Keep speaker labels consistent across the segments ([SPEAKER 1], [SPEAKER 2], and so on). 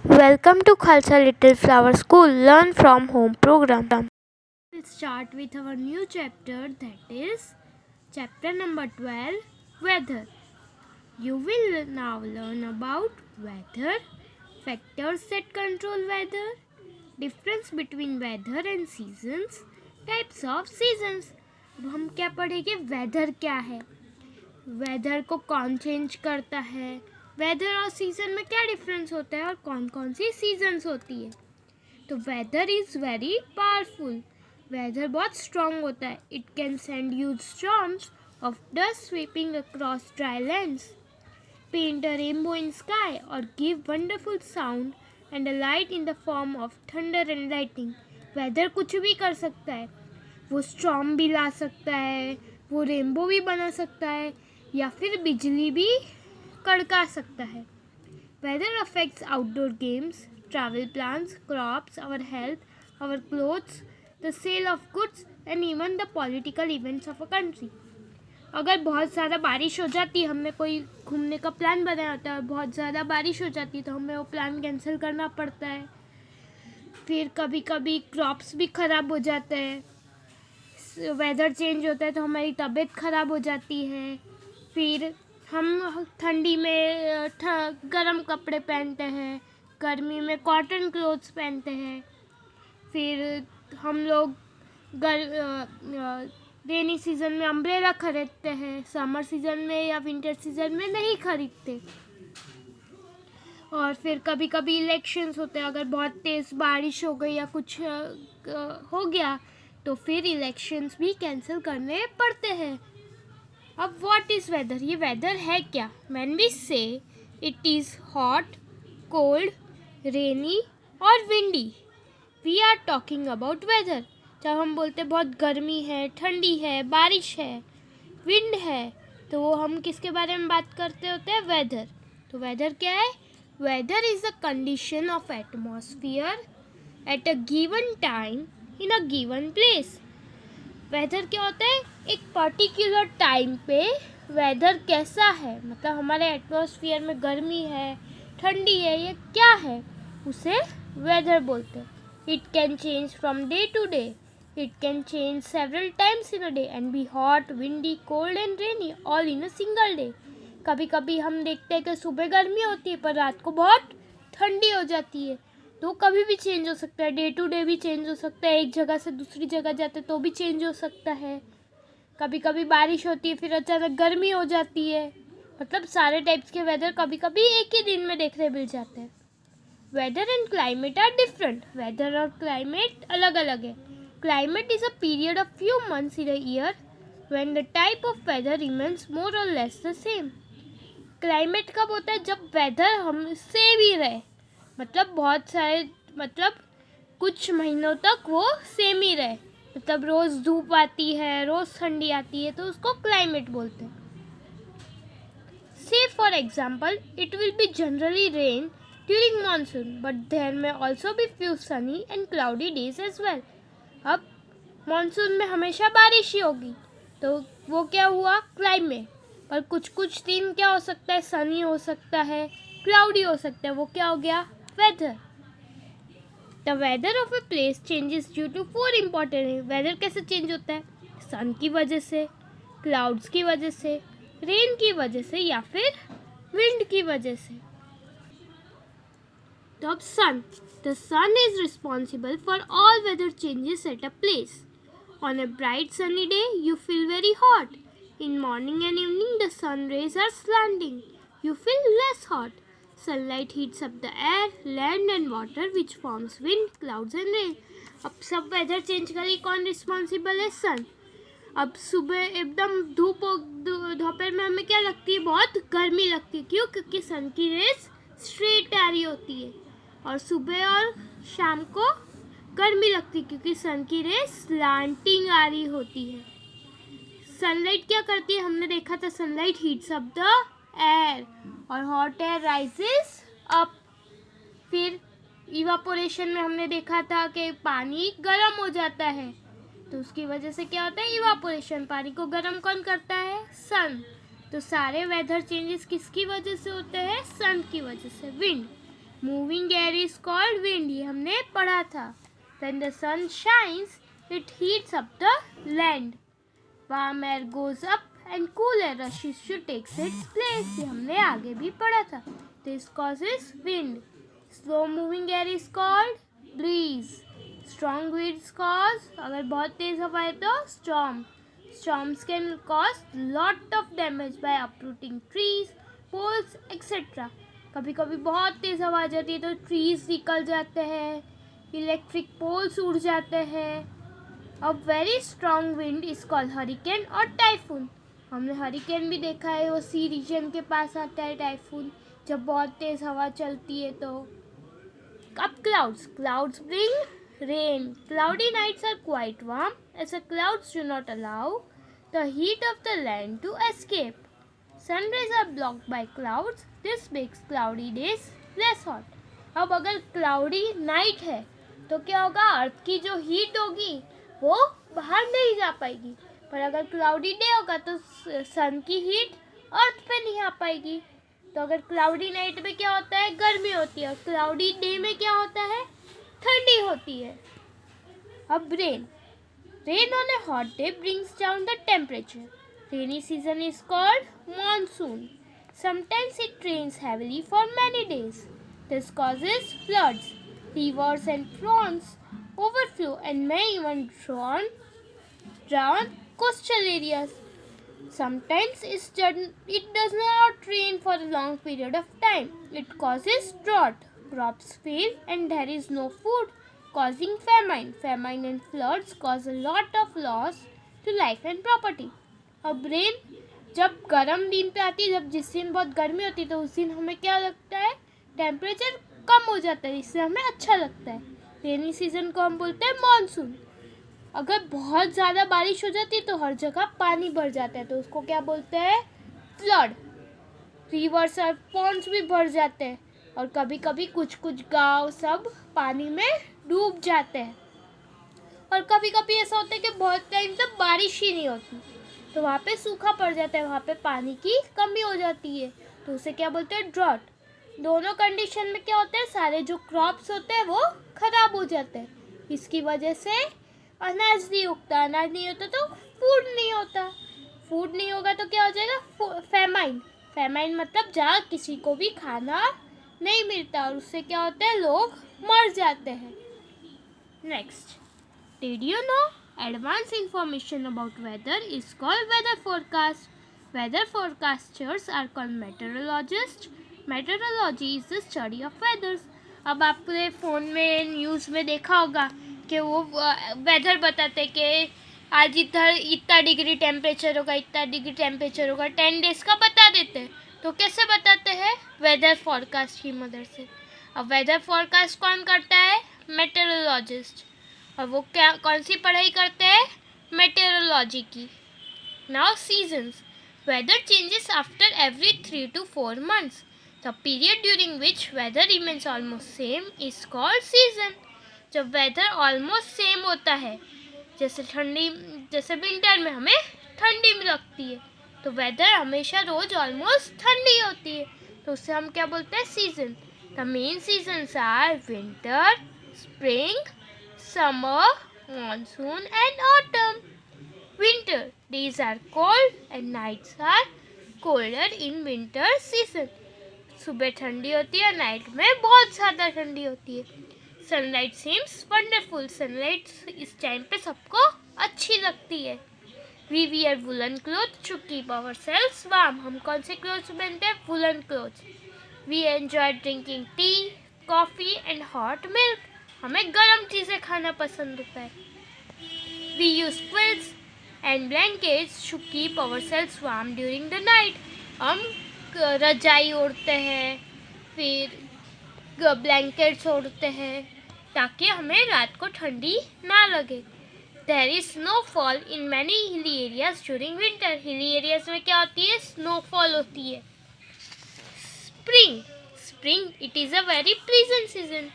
[SPEAKER 1] Welcome to Khalsa Little Flower School Learn from Home program. We'll start with our new chapter, that is chapter number 12, Weather. You will now learn about weather, factors that control weather, difference between weather and seasons, types of seasons. अब हम क्या पढ़ेंगे? Weather क्या है, weather को कौन change करता है, वेदर और सीज़न में क्या डिफरेंस होता है और कौन कौन सी सीजन्स होती है. तो weather is very powerful. Weather बहुत स्ट्रॉन्ग होता है. It can send huge storms of dust sweeping across dry lands, paint a rainbow in sky और give wonderful sound and a light in the form of thunder and lighting. Weather कुछ भी कर सकता है. वो storm भी ला सकता है, वो रेनबो भी बना सकता है, या फिर बिजली भी कड़का सकता है. Weather affects outdoor games, travel plans, crops, our health, our clothes, the sale of goods and even the political events of a country. अगर बहुत ज़्यादा बारिश हो जाती है, हमने कोई घूमने का प्लान बनाया होता है और बहुत ज़्यादा बारिश हो जाती है तो हमें वो प्लान कैंसिल करना पड़ता है. फिर कभी कभी क्रॉप्स भी ख़राब हो जाते हैं. वेदर चेंज होता है तो हमारी तबीयत ख़राब हो जाती है. फिर हम ठंडी में गर्म कपड़े पहनते हैं, गर्मी में कॉटन क्लोथ्स पहनते हैं. फिर हम लोग रेनी सीज़न में अम्ब्रेला खरीदते हैं, समर सीज़न में या विंटर सीज़न में नहीं खरीदते. और फिर कभी कभी इलेक्शंस होते हैं. अगर बहुत तेज़ बारिश हो गई या कुछ हो गया तो फिर इलेक्शंस भी कैंसिल करने पड़ते हैं. अब व्हाट इज़ वेदर? ये वेदर है क्या? When we say it is hot, cold, rainy और windy, we are talking about weather. जब हम बोलते हैं बहुत गर्मी है, ठंडी है, बारिश है, विंड है, तो वो हम किसके बारे में बात करते होते हैं? वेदर. तो वेदर क्या है? Weather is a condition of atmosphere at a given time in a given place. Weather क्या होता है? एक पर्टिकुलर टाइम पे वेदर कैसा है, मतलब हमारे एटमॉस्फियर में गर्मी है, ठंडी है, ये क्या है, उसे वेदर बोलते हैं. It can change from day to day. It can change several times in a day and be hot, windy, cold and rainy all in a single day. कभी कभी हम देखते हैं कि सुबह गर्मी होती है पर रात को बहुत ठंडी हो जाती है. तो कभी भी चेंज हो सकता है. डे टू डे भी चेंज हो सकता है. एक जगह से दूसरी जगह जाते तो भी चेंज हो सकता है. कभी कभी बारिश होती है फिर अचानक गर्मी हो जाती है. मतलब सारे टाइप्स के वेदर कभी कभी एक ही दिन में देखने मिल जाते हैं. Weather and climate are different. Weather और क्लाइमेट अलग अलग है. Climate is a period of few months in a year when the type of weather remains more or less the same. Climate कब होता है? जब वेदर हम सेम ही रहे, मतलब बहुत सारे, मतलब कुछ महीनों तक वो सेम ही रहे, मतलब रोज़ धूप आती है, रोज़ ठंडी आती है, तो उसको क्लाइमेट बोलते हैं. Say for example it will be generally rain during monsoon but there may also be few sunny and cloudy days as well. अब मानसून में हमेशा बारिश ही होगी तो वो क्या हुआ? क्लाइमेट. पर कुछ कुछ दिन क्या हो सकता है? सनी हो सकता है, क्लाउडी हो सकता है, वो क्या हो गया? Weather. The weather of a place changes due to 4 important. Weather कैसे चेंज होता है? सन की वजह से, क्लाउड्स की वजह से, रेन की वजह से या फिर विंड की वजह से. तो अब sun. The sun is responsible for all weather changes at a place. On a bright sunny day, you feel very hot. In morning and evening, the sun rays are slanting. You feel less hot. Sunlight heats up the air, land and water which forms wind, clouds and rain. अब सब weather change के लिए कौन responsible है? सन. अब सुबह एकदम धूप दोपहर में हमें क्या लगती है? बहुत गर्मी लगती है. क्यों? क्योंकि सन की रेस स्ट्रेट आ रही होती है. और सुबह और शाम को गर्मी लगती है क्योंकि सन की रेस स्लांटिंग आ रही होती है. सनलाइट क्या करती है? हमने देखा था sunlight heats up the air और हॉट एयर राइजेस अप. फिर इवापोरेशन में हमने देखा था कि पानी गर्म हो जाता है, तो उसकी वजह से क्या होता है? इवापोरेशन. पानी को गर्म कौन करता है? सन. तो सारे वेदर चेंजेस किसकी वजह से होते हैं? सन की वजह से. Wind. Moving air is called wind. ये हमने पढ़ा था. When the sun shines, it heats up the land. Warm air goes up and cool air rushes to take its place. ये हमने आगे भी पढ़ा था. This causes wind. Slow moving air is called breeze. Strong winds cause, अगर बहुत तेज हवा है तो storm. Storms can cause lot of damage by uprooting trees, poles, etc. कभी कभी बहुत तेज हवा आ जाती है तो ट्रीज निकल जाते हैं, इलेक्ट्रिक पोल्स उड़ जाते हैं. A very strong wind is called hurricane और टाइफून. हमने हरिकेन भी देखा है, वो सी रीजन के पास आता है टाइफून, जब बहुत तेज हवा चलती है तो. अब clouds bring rain. Cloudy nights are quite warm as the clouds do not allow the heat of the land to escape. Sun rays are blocked by clouds. This makes cloudy days less hot. अब अगर cloudy night है तो क्या होगा, अर्थ की जो heat होगी वो बाहर नहीं जा पाएगी. पर अगर क्लाउडी डे होगा तो सन की हीट अर्थ पे नहीं आ पाएगी. तो अगर क्लाउडी नाइट में क्या होता है, गर्मी होती है, और क्लाउडी डे में क्या होता है, ठंडी होती है. अब rain on A hot day brings down the temperature. Rainy season is called monsoon. Sometimes it rains heavily for many days. This causes floods. Rivers and ponds overflow and may even drown coastal areas. Sometimes it does not rain for a long period of time. It causes drought. Crops fail and there is no food, causing famine. Famine and floods cause a lot of loss to life and property. अब rain जब गर्म दिन पे आती है, जब जिस दिन बहुत गर्मी होती है तो उस दिन हमें क्या लगता है, टेम्परेचर कम हो जाता है, इससे हमें अच्छा लगता है. रेनी सीजन को हम बोलते हैं मानसून. अगर बहुत ज़्यादा बारिश हो जाती है तो हर जगह पानी भर जाता है, तो उसको क्या बोलते हैं, फ्लड. रिवर्स और पॉन्ड्स भी भर जाते हैं और कभी कभी कुछ गांव सब पानी में डूब जाते हैं. और कभी कभी ऐसा होता है कि बहुत टाइम तक बारिश ही नहीं होती, तो वहाँ पे सूखा पड़ जाता है, वहाँ पे पानी की कमी हो जाती है, तो उसे क्या बोलते हैं, ड्रॉट. दोनों कंडीशन में क्या होता है, सारे जो क्रॉप्स होते हैं वो खराब हो जाते हैं. इसकी वजह से अनाज नहीं उगता. अनाज नहीं होता तो फूड नहीं होता. फूड नहीं होगा तो क्या हो जाएगा, फेमाइन मतलब जहाँ किसी को भी खाना नहीं मिलता और उससे क्या होता है, लोग मर जाते हैं. Next, did you know advanced information about weather is called weather forecast. Weather forecasters are called meteorologists. Meteorology is the study of weathers. अब आपने फ़ोन में न्यूज़ में देखा होगा कि वो वेदर बताते कि आज इधर इतना डिग्री टेम्परेचर होगा, इतना डिग्री टेम्परेचर होगा, 10 डेज़ का बता देते हैं. तो कैसे बताते हैं, वेदर फोरकास्ट की मदद से. अब वेदर फोरकास्ट कौन करता है, मेटेरोलॉजिस्ट. और वो क्या कौन सी पढ़ाई करते हैं, मेटेरोलॉजी की. Now seasons. Weather changes after every 3 to 4 months. The period during which weather remains almost same is called season. जब वेदर ऑलमोस्ट सेम होता है, जैसे विंटर में हमें ठंडी लगती है, तो वेदर हमेशा रोज ऑलमोस्ट ठंडी होती है, तो उससे हम क्या बोलते हैं, season. The main seasons are winter, spring, summer, monsoon and autumn. Winter days are cold and nights are colder in winter season. सुबह ठंडी होती है, नाइट में बहुत ज़्यादा ठंडी होती है. Sunlight seems wonderful. सनलाइट इस टाइम पे सबको अच्छी लगती है. We wear woollen cloth to keep ourselves warm. हम कौन से क्लोथ्स पहनते हैं, woollen clothes. We enjoy drinking tea, coffee and hot milk. हमें गर्म चीज़ें खाना पसंद होता है. We use quilts and blankets to keep ourselves warm during the night. हम रजाई ओढ़ते हैं, फिर ब्लैंकेट्स ओढ़ते हैं ताकि हमें रात को ठंडी ना लगे. There is snowfall in many hilly areas during winter. Hilly areas में क्या होती है, स्नोफॉल होती है. Spring it is a very pleasant season.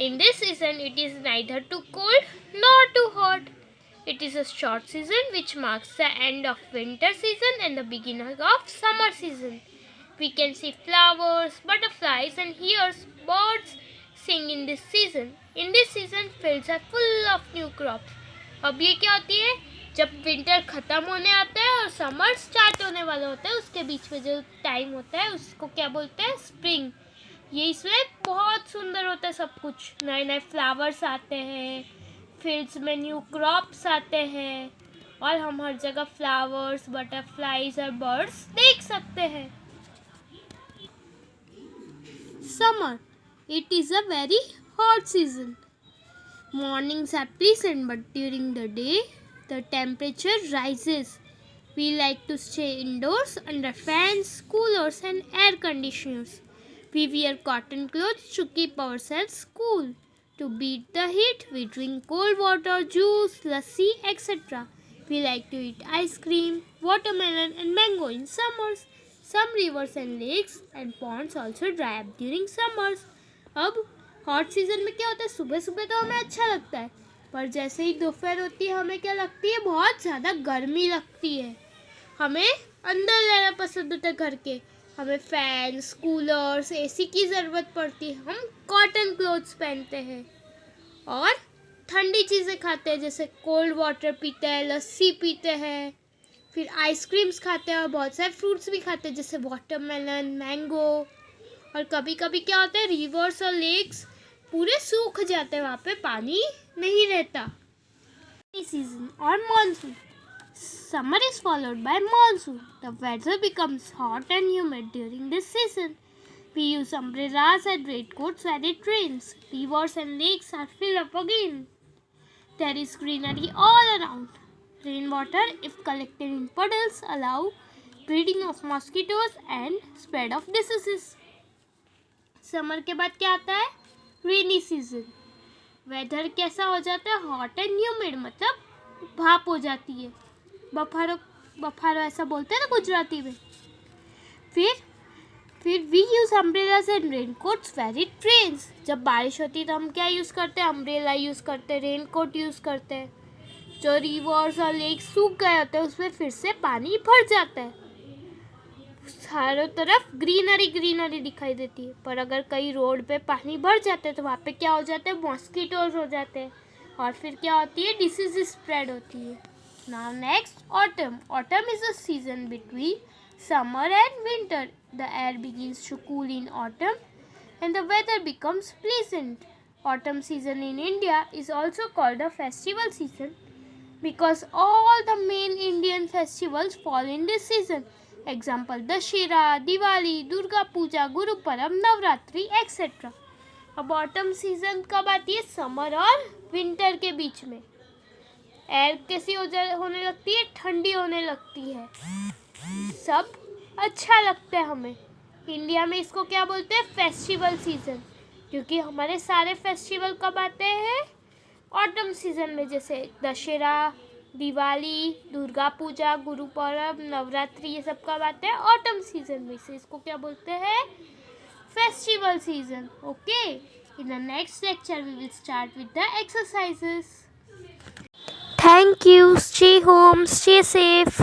[SPEAKER 1] In this season, it is neither too cold nor too hot. It is a short season which marks the end of winter season and the beginning of summer season. We can see flowers, butterflies and hear birds sing in this season. In this season, fields are full of new crops. अब ये क्या होती है, जब winter ख़त्म होने आता है और समर स्टार्ट होने वाला होता है, उसके बीच में जो टाइम होता है उसको क्या बोलते हैं, स्प्रिंग. ये इसमें बहुत सुंदर होता है सब कुछ. नए नए फ्लावर्स आते हैं, फील्ड्स में न्यू क्रॉप्स आते हैं और हम हर जगह फ्लावर्स, बटरफ्लाईज और बर्ड्स देख सकते हैं. Summer. It is a very hot season. Mornings are pleasant, but during the day, the temperature rises. We like to stay indoors under fans, coolers, and air conditioners. We wear cotton clothes to keep ourselves cool. To beat the heat, we drink cold water, juice, lassi, etc. We like to eat ice cream, watermelon, and mango in summers. Some rivers and lakes and ponds also dry up during summers. अब hot season में क्या होता है, सुबह सुबह तो हमें अच्छा लगता है, पर जैसे ही दोपहर होती है हमें क्या लगती है, बहुत ज़्यादा गर्मी लगती है. हमें अंदर रहना पसंद होता है घर के. हमें फैंस, कूलर्स, एसी की ज़रूरत पड़ती है. हम कॉटन क्लोथ्स पहनते हैं और ठंडी चीज़ें खाते हैं, जैसे कोल्ड वाटर पीते हैं, लस्सी पीते हैं, फिर आइसक्रीम्स खाते हैं और बहुत सारे फ्रूट्स भी खाते हैं, जैसे वाटरमेलन, मैंगो. और कभी कभी क्या होता है, रिवर्स और लेक्स पूरे सूख जाते हैं, वहाँ पे पानी नहीं रहता. सीजन और monsoon. Summer is followed by monsoon. The weather becomes hot and humid during this season. We use umbrellas and raincoats when it rains. Rivers and lakes are filled up again. There is greenery all around. Rainwater, if collected in puddles, allow breeding of mosquitoes and spread of diseases. Summer के बाद क्या आता है, rainy season. Weather कैसा हो जाता है, hot and humid, मतलब भाप हो जाती है. बफारो बफारो ऐसा बोलते हैं ना गुजराती में. फिर we use umbrellas and raincoats where it rains. जब बारिश होती है तो हम क्या यूज़ करते हैं, अम्ब्रेला यूज़ करते हैं, रेनकोट यूज़ करते हैं. जो रिवर्स और लेक सूख गए होते हैं उसमें फिर से पानी भर जाता है. चारों तरफ ग्रीनरी ग्रीनरी दिखाई देती है. पर अगर कहीं रोड पे पानी भर जाते हैं तो वहाँ पे क्या हो जाता है, मॉस्किटोज हो जाते हैं और फिर क्या होती है, डिसीज स्प्रेड होती है. Now next, autumn. Autumn is a season between summer and winter. The air begins to cool in autumn and the weather becomes pleasant. Autumn season in India is also called a festival season because all the main Indian festivals fall in this season. Example, Dashera, Diwali, Durga Puja, Guru Parab, Navratri, etc. अब autumn season कब आती है, summer और winter के बीच में. Air कैसी होने लगती है, ठंडी होने लगती है. सब अच्छा लगता है हमें. इंडिया में इसको क्या बोलते हैं, फेस्टिवल सीजन, क्योंकि हमारे सारे फेस्टिवल कब आते हैं, ऑटम सीजन में. जैसे दशहरा, दिवाली, दुर्गा पूजा, गुरु पर्व, नवरात्रि, ये सब कब आते हैं, ऑटम सीजन में. से इसको क्या बोलते हैं, festival season. Okay, in the next lecture we will start with the exercises. Thank you. Stay home, stay safe.